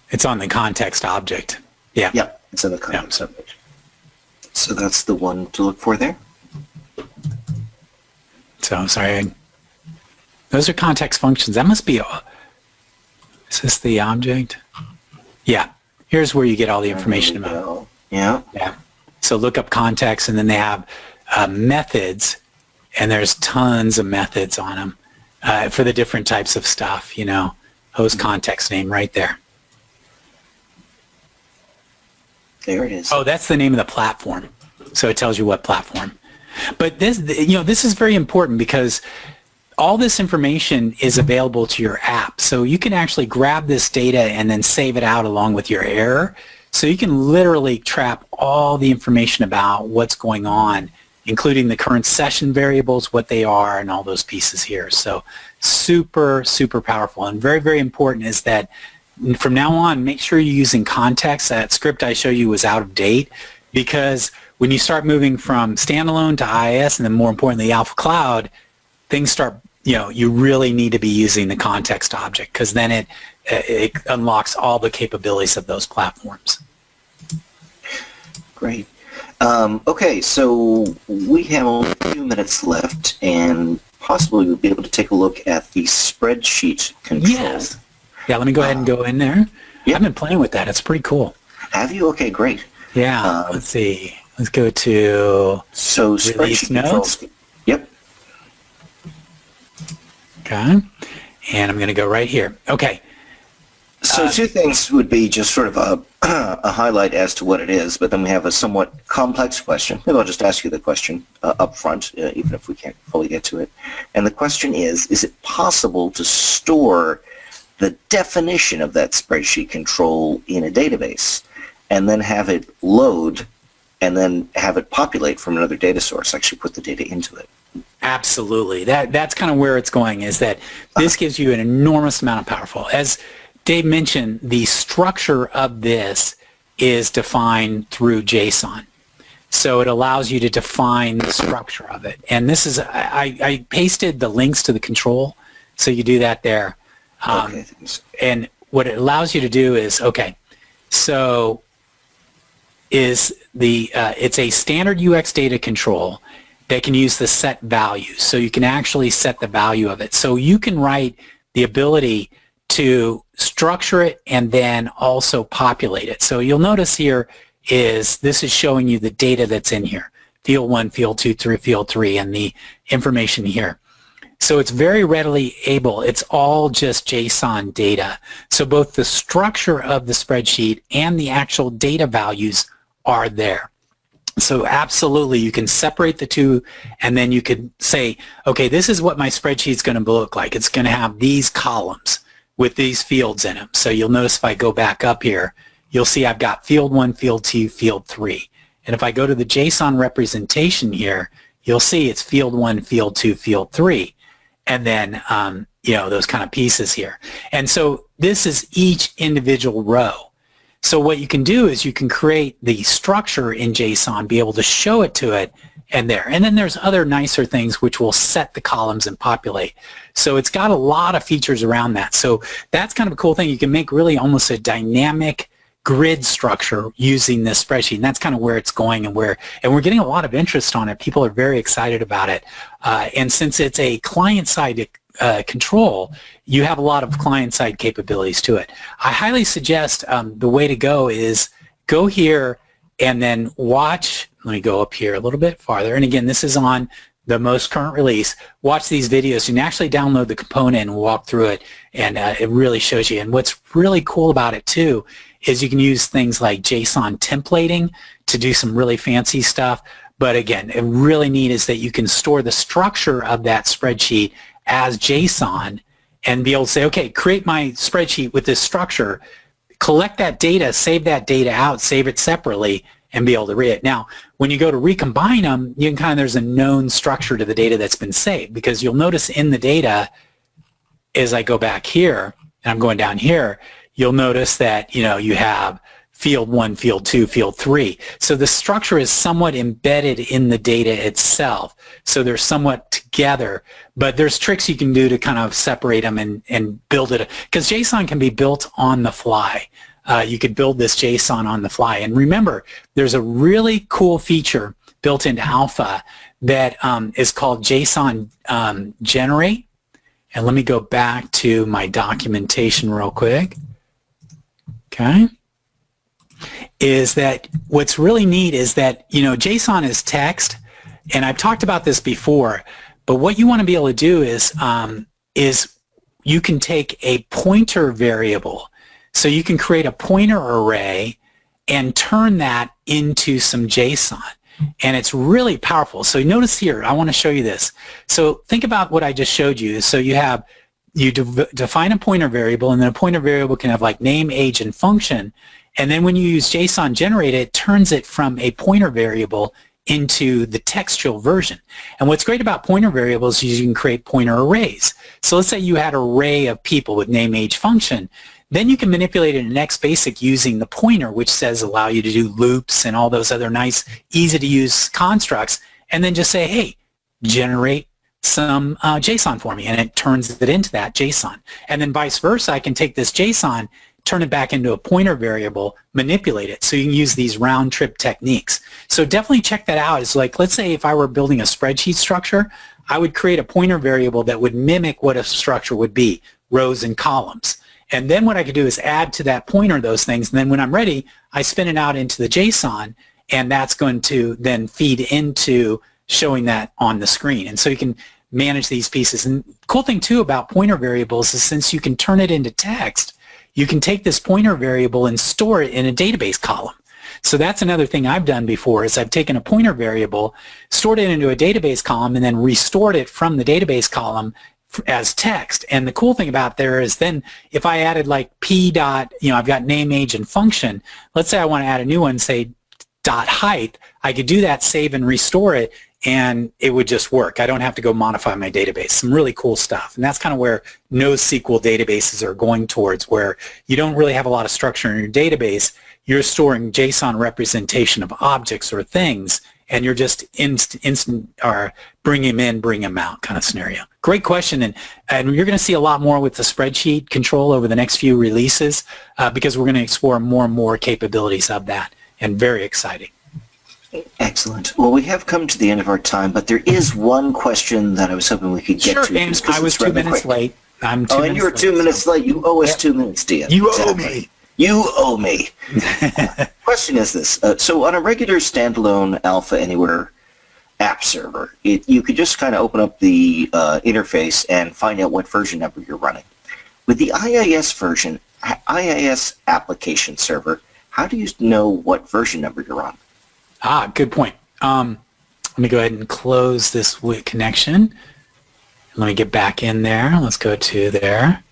It's on the context object. Yeah. Yeah, it's in the context object. So that's the one to look for there. So, sorry. Those are context functions. That must be is this the object? Yeah. Here's where you get all the information about. Yeah. Yeah. So look up context, and then they have methods, and there's tons of methods on them for the different types of stuff, host context name right there. There it is. Oh, that's the name of the platform. So it tells you what platform. But this is very important because all this information is available to your app. So you can actually grab this data and then save it out along with your error. So you can literally trap all the information about what's going on, including the current session variables, what they are, and all those pieces here. So super, super powerful. And very, very important is that from now on, make sure you're using context. That script I showed you was out of date because when you start moving from standalone to IIS and then more importantly Alpha Cloud, things start, you really need to be using the context object because then it unlocks all the capabilities of those platforms. Great. Okay, so we have only a few minutes left and possibly we'll be able to take a look at the Spreadsheet Control. Yes. Yeah, let me go ahead and go in there. Yeah. I've been playing with that. It's pretty cool. Have you? Okay, great. Yeah, let's see. Let's go to Spreadsheet notes. Yep. Okay. And I'm going to go right here. Okay. So two things would be just sort of a highlight as to what it is, but then we have a somewhat complex question. Maybe I'll just ask you the question up front, even if we can't fully get to it. And the question is it possible to store the definition of that spreadsheet control in a database and then have it load and then have it populate from another data source, actually put the data into it? Absolutely. That's kind of where it's going, is that this gives you an enormous amount of powerful. As Dave mentioned, the structure of this is defined through JSON. So it allows you to define the structure of it. And this is, I pasted the links to the control, so you do that there. Okay. And what it allows you to do is, so it's a standard UX data control that can use the set values. So you can actually set the value of it. So you can write the ability to structure it and then also populate it. So you'll notice here this is showing you the data that's in here. Field 1, Field 2, Field 3, and the information here. So it's very readily able. It's all just JSON data. So both the structure of the spreadsheet and the actual data values are there. So absolutely, you can separate the two, and then you could say, okay, this is what my spreadsheet is going to look like. It's going to have these columns with these fields in them. So you'll notice if I go back up here, you'll see I've got Field 1, Field 2, Field 3. And if I go to the JSON representation here, you'll see it's Field 1, Field 2, Field 3. And then, those kind of pieces here. And so this is each individual row. So what you can do is you can create the structure in JSON, be able to show it to it, and there. And then there's other nicer things which will set the columns and populate. So it's got a lot of features around that. So that's kind of a cool thing. You can make really almost a dynamic grid structure using this spreadsheet, and that's kind of where it's going, and we're getting a lot of interest on it. People are very excited about it, and since it's a client-side control, you have a lot of client-side capabilities to it. I highly suggest the way to go is go here and then watch. Let me go up here a little bit farther. And again, this is on the most current release. Watch these videos. You can actually download the component and walk through it, and it really shows you. And what's really cool about it too is you can use things like JSON templating to do some really fancy stuff. But again, it really neat is that you can store the structure of that spreadsheet as JSON and be able to say, okay, create my spreadsheet with this structure, collect that data, save that data out, save it separately, and be able to read it. Now, when you go to recombine them, you can there's a known structure to the data that's been saved, because you'll notice in the data, as I go back here, and I'm going down here, you'll notice that, you have field 1, field 2, field 3. So the structure is somewhat embedded in the data itself. So they're somewhat together, but there's tricks you can do to kind of separate them and build it, because JSON can be built on the fly. You could build this JSON on the fly. And remember, there's a really cool feature built into Alpha that is called JSON Generate. And let me go back to my documentation real quick. Okay. Is that what's really neat is that, JSON is text, and I've talked about this before, but what you want to be able to do is you can take a pointer variable. So you can create a pointer array and turn that into some JSON. And it's really powerful. So notice here, I want to show you this. So think about what I just showed you. So you define a pointer variable, and then a pointer variable can have like name, age, and function. And then when you use JSON generate, it turns it from a pointer variable into the textual version. And what's great about pointer variables is you can create pointer arrays. So let's say you had an array of people with name, age, function. Then you can manipulate it in XBasic using the pointer, which says allow you to do loops and all those other nice, easy to use constructs, and then just say, hey, generate some JSON for me, and it turns it into that JSON. And then vice versa, I can take this JSON, turn it back into a pointer variable, manipulate it. So you can use these round trip techniques. So definitely check that out. It's like, let's say if I were building a spreadsheet structure, I would create a pointer variable that would mimic what a structure would be, rows and columns. And then what I could do is add to that pointer those things, and then when I'm ready, I spin it out into the JSON, and that's going to then feed into showing that on the screen. And so you can manage these pieces. And the cool thing too about pointer variables is since you can turn it into text, you can take this pointer variable and store it in a database column. So that's another thing I've done before is I've taken a pointer variable, stored it into a database column, and then restored it from the database column as text. And the cool thing about there is then if I added like p dot, I've got name, age, and function. Let's say I want to add a new one, say dot height. I could do that, save and restore it, and it would just work. I don't have to go modify my database. Some really cool stuff. And that's kind of where NoSQL databases are going towards, where you don't really have a lot of structure in your database. You're storing JSON representation of objects or things, and you're just instant or bring them in, bring them out kind of scenario. Great question, and you're going to see a lot more with the spreadsheet control over the next few releases because we're going to explore more and more capabilities of that, and very exciting. Excellent. Well, we have come to the end of our time, but there is one question that I was hoping we could get to. Sure, and I was 2 minutes late. I'm 2 minutes late. Oh, and you were 2 minutes late. You owe us 2 minutes, Dion. You owe me. You owe me. Question is this. So on a regular standalone Alpha Anywhere app server, you could just kind of open up the interface and find out what version number you're running. With the IIS version, IIS application server, how do you know what version number you're on? Good point. Let me go ahead and close this connection. Let me get back in there. Let's go to there.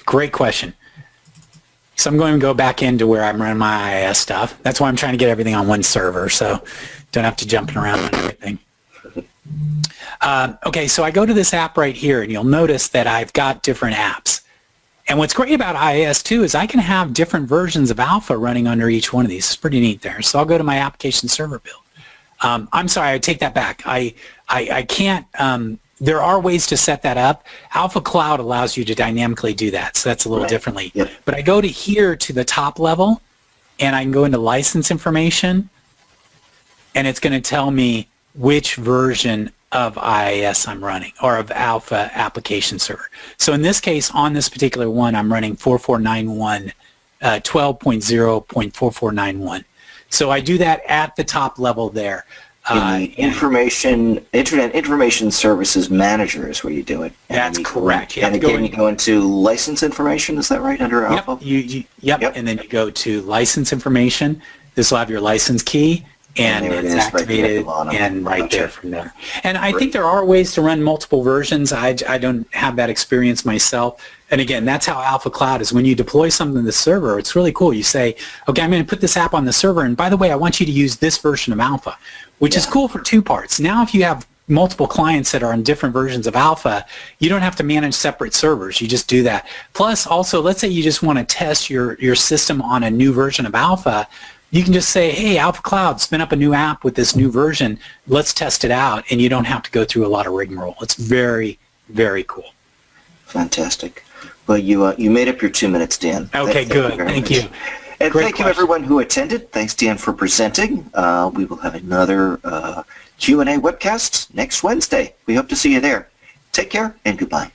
Great question. So I'm going to go back into where I'm running my IIS stuff. That's why I'm trying to get everything on one server, so don't have to jump around on everything. Okay, so I go to this app right here, and you'll notice that I've got different apps. And what's great about IIS too is I can have different versions of Alpha running under each one of these. It's pretty neat there. So I'll go to my application server build. I'm sorry, I take that back. I can't, there are ways to set that up. Alpha Cloud allows you to dynamically do that, so that's a little differently. Yep. But I go to here to the top level, and I can go into license information, and it's going to tell me which version of IIS I'm running, or of Alpha application server. So in this case, on this particular one, I'm running 4491 12.0.4491. So I do that at the top level there. In the Internet Information Services Manager is where you do it. That's correct. And again, you go into license information, is that right, under Alpha? Yep, and then you go to license information. This will have your license key, and it's activated, and right there from there. And I think there are ways to run multiple versions. I don't have that experience myself. And again, that's how Alpha Cloud is. When you deploy something to the server, it's really cool. You say, okay, I'm going to put this app on the server, and by the way, I want you to use this version of Alpha, which is cool for two parts. Now, if you have multiple clients that are on different versions of Alpha, you don't have to manage separate servers. You just do that. Plus, also, let's say you just want to test your system on a new version of Alpha. You can just say, hey, Alpha Cloud, spin up a new app with this new version. Let's test it out, and you don't have to go through a lot of rigmarole. It's very, very cool. Fantastic. Well, you made up your 2 minutes, Dan. Okay, good. Thank you. And thank you, everyone who attended. Thanks, Dan, for presenting. We will have another Q&A webcast next Wednesday. We hope to see you there. Take care and goodbye.